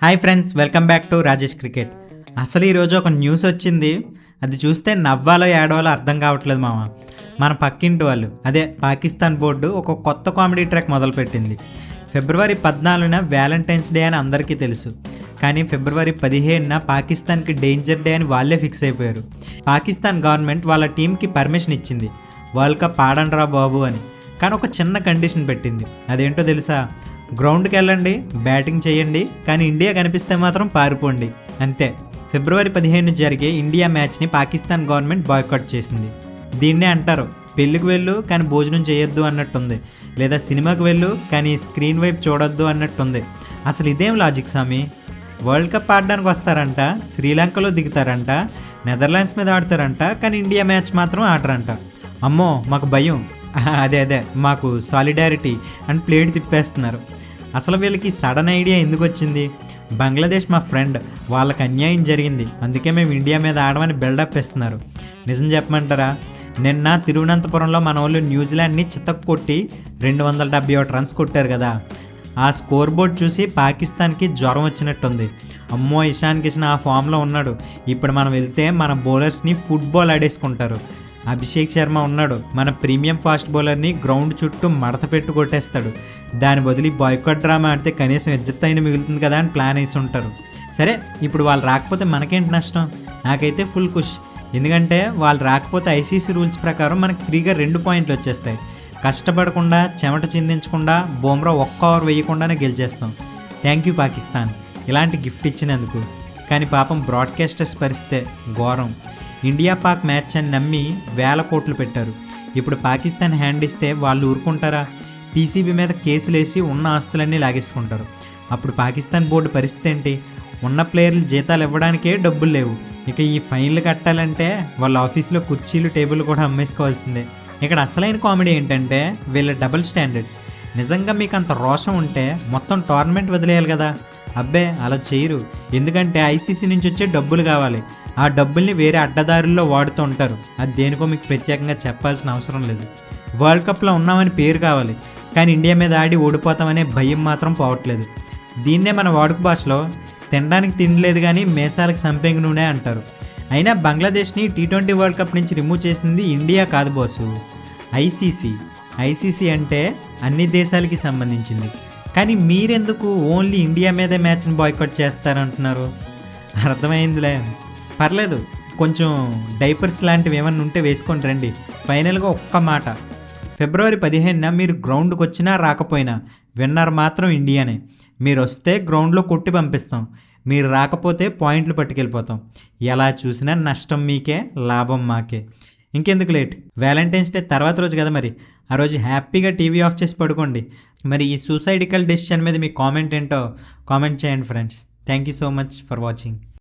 Hi friends, welcome back to Rajesh cricket. అసలు ఈరోజు ఒక న్యూస్ వచ్చింది. అది చూస్తే నవ్వాలో ఏడవాలో అర్థం కావట్లేదు మామ. మన పక్కింటి వాళ్ళు, అదే పాకిస్తాన్ బోర్డు ఒక కొత్త కామెడీ ట్రాక్ మొదలుపెట్టింది. ఫిబ్రవరి 14న వ్యాలంటైన్స్ డే అని అందరికీ తెలుసు, కానీ ఫిబ్రవరి 15న పాకిస్తాన్కి డేంజర్ డే అని వాళ్ళే ఫిక్స్ అయిపోయారు. పాకిస్తాన్ గవర్నమెంట్ వాళ్ళ టీంకి పర్మిషన్ ఇచ్చింది, వరల్డ్ కప్ ఆడండ్రా బాబు అని. కానీ ఒక చిన్న కండిషన్ పెట్టింది. అదేంటో తెలుసా? గ్రౌండ్కి వెళ్ళండి, బ్యాటింగ్ చేయండి, కానీ ఇండియా కనిపిస్తే మాత్రం పారిపోండి, అంతే. ఫిబ్రవరి 15 జరిగే ఇండియా మ్యాచ్ని పాకిస్తాన్ గవర్నమెంట్ బాయ్కాట్ చేసింది. దీన్నే అంటారు పెళ్ళికి వెళ్ళు కానీ భోజనం చేయొద్దు అన్నట్టుంది, లేదా సినిమాకి వెళ్ళు కానీ స్క్రీన్ వైపు చూడొద్దు అన్నట్టుంది. అసలు ఇదేం లాజిక్ స్వామి? వరల్డ్ కప్ ఆడడానికి వస్తారంట, శ్రీలంకలో దిగుతారంట, నెదర్లాండ్స్ మీద ఆడతారంట, కానీ ఇండియా మ్యాచ్ మాత్రం ఆడరంట. అమ్మో మాకు భయం, అదే మాకు సాలిడారిటీ అని ప్లేట్ తిప్పేస్తున్నారు. అసలు వీళ్ళకి సడన్ ఐడియా ఎందుకు వచ్చింది? బంగ్లాదేశ్ మా ఫ్రెండ్, వాళ్ళకి అన్యాయం జరిగింది, అందుకే మేము ఇండియా మీద ఆడమని బిల్డప్ ఇస్తున్నారు. నిజం చెప్పమంటారా? నిన్న తిరువనంతపురంలో మన వాళ్ళు న్యూజిలాండ్ని చితక్ కొట్టి 271 రన్స్ కొట్టారు కదా. ఆ స్కోర్ బోర్డ్ చూసి పాకిస్తాన్కి జ్వరం వచ్చినట్టుంది. అమ్మో, ఇషాన్ కిషన్ ఆ ఫామ్లో ఉన్నాడు, ఇప్పుడు మనం వెళ్తే మన బౌలర్స్ని ఫుట్బాల్ ఆడేసుకుంటారు. అభిషేక్ శర్మ ఉన్నాడు, మన ప్రీమియం ఫాస్ట్ బౌలర్ని గ్రౌండ్ చుట్టూ మడత పెట్టి కొట్టేస్తాడు. దాని బదులు బాయ్కాట్ డ్రామా ఆడితే కనీసం ఇజ్జత్ అయినా మిగులుతుంది కదా అని ప్లాన్ వేసి ఉంటారు. సరే, ఇప్పుడు వాళ్ళు రాకపోతే మనకేంటి నష్టం? నాకైతే ఫుల్ ఖుష్. ఎందుకంటే వాళ్ళు రాకపోతే ఐసీసీ రూల్స్ ప్రకారం మనకి ఫ్రీగా 2 పాయింట్లు వచ్చేస్తాయి. కష్టపడకుండా, చెమట చిందించకుండా, బుమ్రా ఒక్క ఓవర్ వేయకుండానే గెలిచేస్తాం. థ్యాంక్ యూ పాకిస్తాన్, ఇలాంటి గిఫ్ట్ ఇచ్చినందుకు. కానీ పాపం బ్రాడ్కాస్టర్స్ పరిస్థితే ఘోరం. ఇండియా పాక్ మ్యాచ్ అని నమ్మి వేల కోట్లు పెట్టారు. ఇప్పుడు పాకిస్తాన్ హ్యాండ్ ఇస్తే వాళ్ళు ఊరుకుంటారా? పీసీబీ మీద కేసులు వేసి ఉన్న ఆస్తులన్నీ లాగేసుకుంటారు. అప్పుడు పాకిస్తాన్ బోర్డు పరిస్థితి ఏంటి? ఉన్న ప్లేయర్లు జీతాలు ఇవ్వడానికే డబ్బులు లేవు, ఇక ఈ ఫైన్లు కట్టాలంటే వాళ్ళ ఆఫీస్లో కుర్చీలు, టేబుల్ కూడా అమ్మేసుకోవాల్సిందే. ఇక్కడ అసలైన కామెడీ ఏంటంటే వీళ్ళ డబుల్ స్టాండర్డ్స్. నిజంగా మీకు అంత రోషం ఉంటే మొత్తం టోర్నమెంట్ వదిలేయాలి కదా. అబ్బే, అలా చేయరు. ఎందుకంటే ఐసీసీ నుంచి వచ్చే డబ్బులు కావాలి. ఆ డబ్బుల్ని వేరే అడ్డదారుల్లో వాడుతూ ఉంటారు. అది దేనికో మీకు ప్రత్యేకంగా చెప్పాల్సిన అవసరం లేదు. వరల్డ్ కప్లో ఉన్నామని పేరు కావాలి, కానీ ఇండియా మీద ఆడి ఓడిపోతామనే భయం మాత్రం పోవట్లేదు. దీన్నే మన వాడుక భాషలో తినడానికి తినలేదు కానీ మేసాలకు సంపెంగ నూనె అంటారు. అయినా బంగ్లాదేశ్ని T20 వరల్డ్ కప్ నుంచి రిమూవ్ చేసింది ఇండియా కాదు బాసు, ఐసీసీ. ఐసీసీ అంటే అన్ని దేశాలకి సంబంధించింది. కానీ మీరెందుకు ఓన్లీ ఇండియా మీదే మ్యాచ్ని బాయ్కాట్ చేస్తారంటున్నారు? అర్థమైందిలే, పర్లేదు. కొంచెం డైపర్స్ లాంటివి ఏమన్నా ఉంటే వేసుకొని రండి. ఫైనల్గా ఒక్క మాట, ఫిబ్రవరి 15న మీరు గ్రౌండ్కి వచ్చినా రాకపోయినా విన్నర్ మాత్రం ఇండియానే. మీరు వస్తే గ్రౌండ్లో కొట్టి పంపిస్తాం, మీరు రాకపోతే పాయింట్లు పట్టుకెళ్ళిపోతాం. ఎలా చూసినా నష్టం మీకే, లాభం మాకే. ఇంకెందుకు లేట్, వ్యాలంటైన్స్ డే తర్వాత రోజు కదా మరి, ఆ రోజు హ్యాపీగా టీవీ ఆఫ్ చేసి పడుకోండి. మరి ఈ సూసైడికల్ డెసిషన్ మీద మీ కామెంట్ ఏంటో కామెంట్ చేయండి friends. Thank you so much for watching.